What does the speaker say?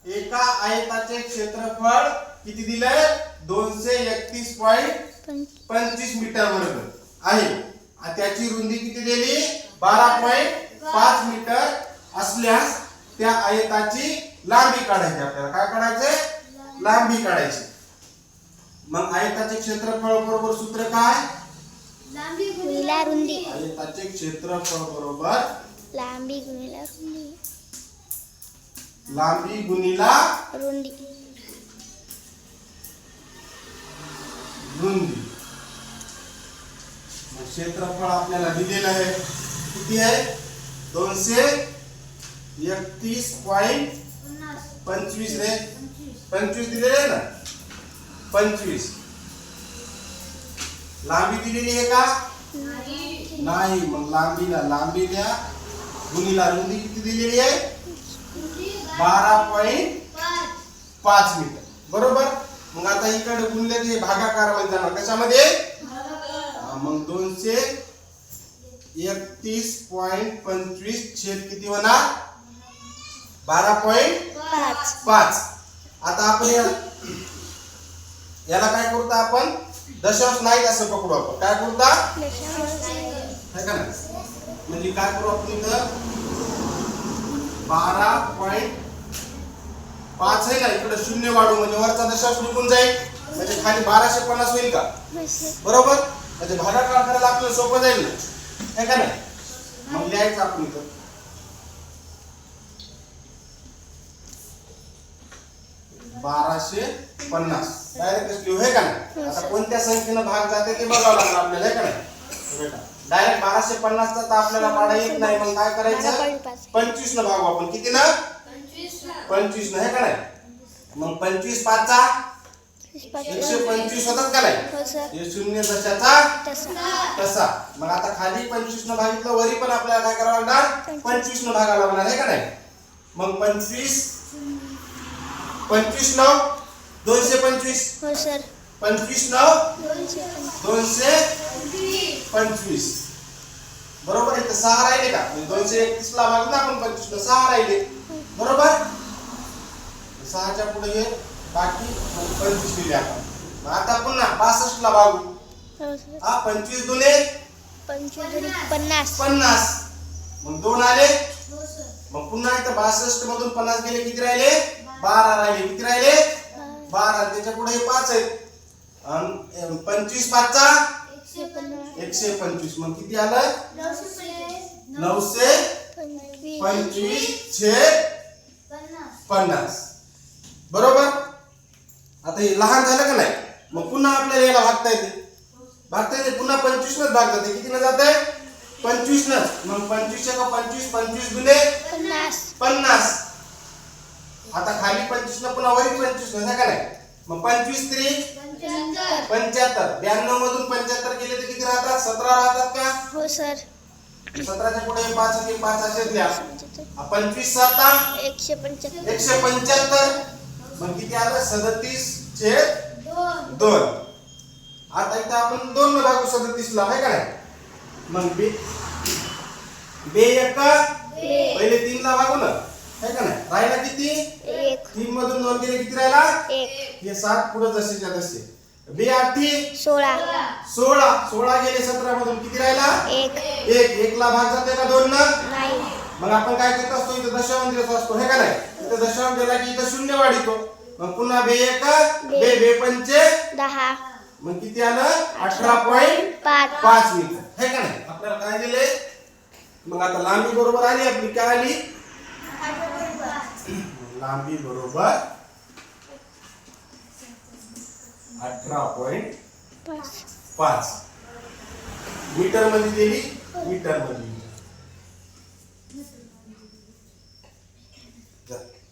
एका आयताचे क्षेत्रफळ किती दिलंय 231.25 मीटर वर्ग आहे. त्याची रुंदी किती दिली 12.5 मीटर असल्यास त्या आयताची लांबी काढायची. आपल्याला काय काढायचंय लांबी काढायची. मग आयताचे क्षेत्रफळ बरोबर सूत्र काय लांबी गुणिले रुंदी. आयताचे क्षेत्रफळ बरोबर लांबी गुणिले रुंदी. लांबी गुणिला रुंदी. रुंदी. क्षेत्रफळ आपल्याला दिलेलं आहे किती आहे 231.25 रे 25 दिलेलं आहे ना 25. लांबी दिलेली आहे का नाही. मग लांबीला गुणिला रुंदी किती दिलेली आहे 12.5 मीटर बरोबर. मग आता इकडे गुणले ते भागाकार मध्ये जाणार कशामध्ये मग 231.25 छेद किती होणार 12.5. आता आपण याला काय करू आपण दशांश नाही असं पकडू. आपण काय करू है का ना. म्हणजे काय करू आपण इथं 12.5 आहे ना इकडे शून्य वाढू म्हणजे वरचा दशांश निघून जाईल म्हणजे खाली 1250 होईल का बरोबर. म्हणजे भागाकार करायला आपल्याला सोपं जाईल ना है का नाही. मग लिहायचं आपण इथं 1250 डायरेक्ट लिहू है का नाही. आता कोणत्या संख्येनं भाग जाते ते बघावं लागणार आपल्याला है का नाही. बेटा डायरेक्ट 1250 चा तर आपल्याला पाडा येत नाही. मग काय करायचं 25 न भागू आपण किती ना 25 न है का नाही. मग 25 5 125 होतात का नाही. हे शून्य दशाचा तसा. मग आता खाली 25 न भागितलं वरी पण आपल्याला काय करावं लागणार 25 न भागावं लागणार आहे का नाही. मग 25 9 225 हो सर 25 9 225 बरोबर. इथं 6 राहिले का 231 ला भागलं आपण 25 न 6 राहिले बरोबर. 6 च्या पुढे हे बाकी 25 लिहिले आपण. आता पुन्हा 62 ला भागू. 25 दुने 50 मग 2 आले. मग पुन्हा इथं 62 मधून 50 गेले किती राहिले 12 राहिले. किती राहिले 12. त्याच्या पुढे 5 आहेत. 25 5 125 मग किती आलं 925 छेद 50 बरोबर. आता हे लहान झालं का नाही. मग पुन्हा आपल्याला याला भागता येते पुन्हा 25 नच भाग जाते. किती न जाते 25 न. मग 25 का 25 दुने 50. आता खाली 25 न पुन्हा वरी 25 न का नाही. मग 25 3 75. 92 मधून 75 गेले तर किती राहतात 17 राहतात का हो सर. 17 च्या पुढे 5 आणि 5 असे द्या. 25 7 175 मग किती आलं 37 छेद 2. आता इथं आपण 2 न भागू 37 ला आहे का नाही. मग बे एक पहिले 3 ला भागू ना है का नाही. राहिला किती 3 मधून 2 गेले किती राहिला 1. हे 7 पुढे जसेच्या तसे. बे 8 16 गेले 17 मधून किती राहिला 1 ला भाग जाते का 2 न नाही. मग आपण काय करत असतो इथं दशांश देत असतो है का नाही. इथं दशांश दिला की इथं शून्य वाढीतो. मग पुन्हा बे 1 बे 5 10 मग किती आलं 18.5 मीटर है का नाही. आपल्याला काय दिले. मग आता लांबी बरोबर आली आपली काय आली लांबी बरोबर 18.5 मीटर मध्ये दिली मीटर मध्ये